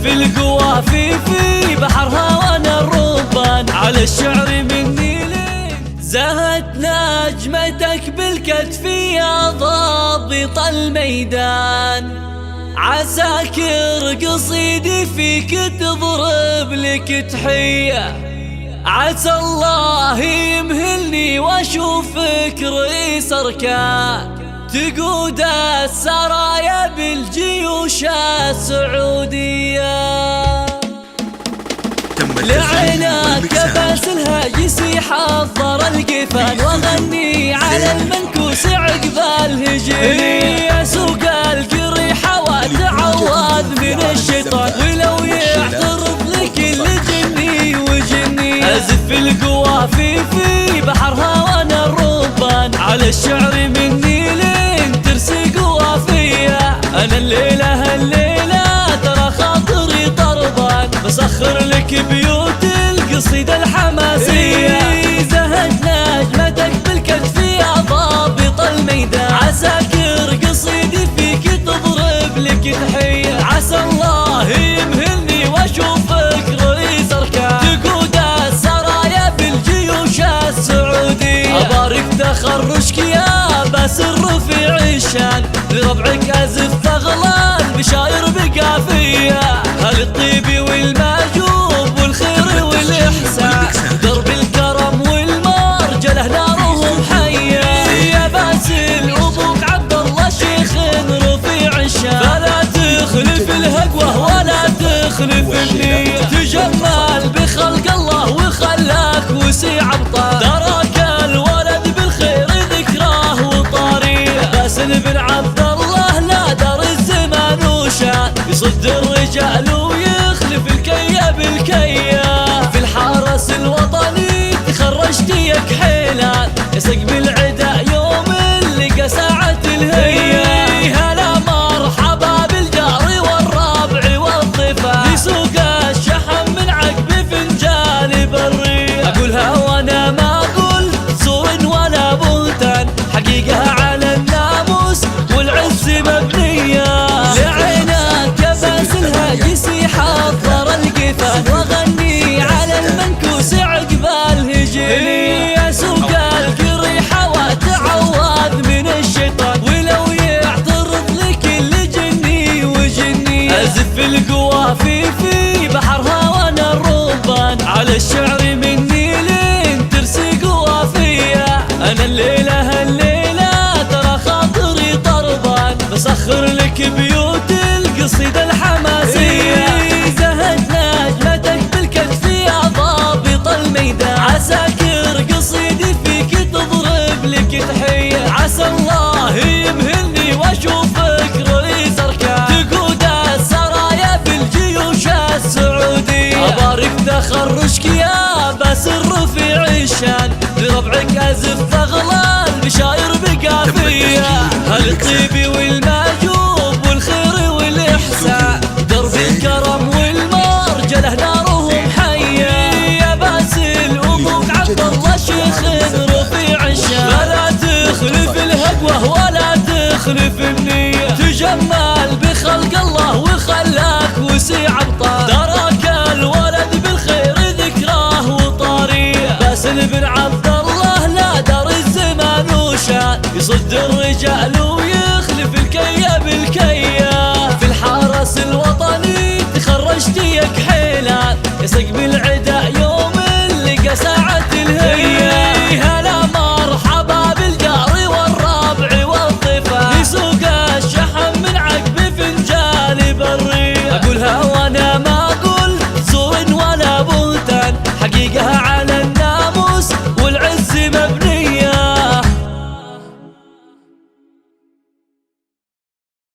أزف القوافي في بحرها وانا الربان، على الشعر مني لين زهت نجمتك بالكتف يا ضابط الميدان. عساكر قصيدي فيك تضرب لك تحية، عسى الله يمهلني واشوفك رئيس اركان، تقود السرايا بالجيوش السعودية. لعناك كباس الهاجس حضر القفان، واغني على المنكوس عقب الهجين، يا سوق القريحة وتعوذ من الشيطان، ولو يعترض لك الجني وجني. أزف القوافي في بحرها وانا الربان، على الشعر مني لين ترسي قوافية. أنا الليلة ترى خاطري طربان، بسخر لك بيوت القصيدة الحماسية. زهت نجمتك بالكتف يا ضابط الميدان، عساكر قصيدي فيك تضرب لك تحية، عسى الله يمهلني واشوفك رئيس اركان، تقود السرايا بالجيوش السعودية. ابارك تخرجك يا باسل رفيع الشان، لربعك ازف اغلى البشاير بقافية. هل الطيب والماجوب والخير والاحسان، درب الكرم والمرجله نارهم حيه. يا باسل ابوك عبد الله شيخ رفيع الشان، فلا تخلف الهقوه ولا تخلف النيه، تجمل بخلق الله وخلاك وسيع ابطال، تراك الولد بالخير ذكراه وطاريه. باسل بن عبد الله نادر الزمان وشان، يصد الرجال ويخلف الكيا بالكيا. في الحرس الوطني تخرجت يا كحيلان، يسق بالعدا يوم اللقى ساعة الهيا. هلا مرحبا بالجار والربع والضيفان، يسوق الشحم من عقب فنجان برية. اقولها وانا ما قلت زور ولا بهتان، حقيقة على الناموس والعز مبنية. لعناك كباس الهاجس حضر القفان، واغني على المنكوس عقب الهجين، يا سوق القريحة وتعوذ من الشيطان، ولو يعترض لك الجني وجني. أزف القوافي في بحرها وانا الربان، على الشعر مني لين ترسي قوافية. أنا الليلة ترى خاطري طربان، بسخر لك بيوت القصيدة الحماسية. زهت نجمتك بالكتف يا ضابط الميدان، عساكر قصيدي فيك تضرب لك تحية، عسى الله يمهلني واشوفك رئيس اركان، تقود السرايا بالجيوش السعودية. ابارك تخرجك يا باسل رفيع الشان، لربعك ازف اغلى البشاير بقافية. هل الطيب والماجوب والخير والاحسان، درب الكرم والمرجله نارهم حيه. يا باسل ابوك عبد الله شيخ رفيع الشان، فلا تخلف الهقوه ولا تخلف النيه، تجمل بخلق الله وخلاك وسيع ابطال، تراك الولد بالخير ذكراه وطاريه. باسل بن عبد الله نادر الزمان وشان، يصد الرجال ويخلف الكيا بالكيا. في الحرس الوطني تخرجت يا كحيلان، يسق بالعدا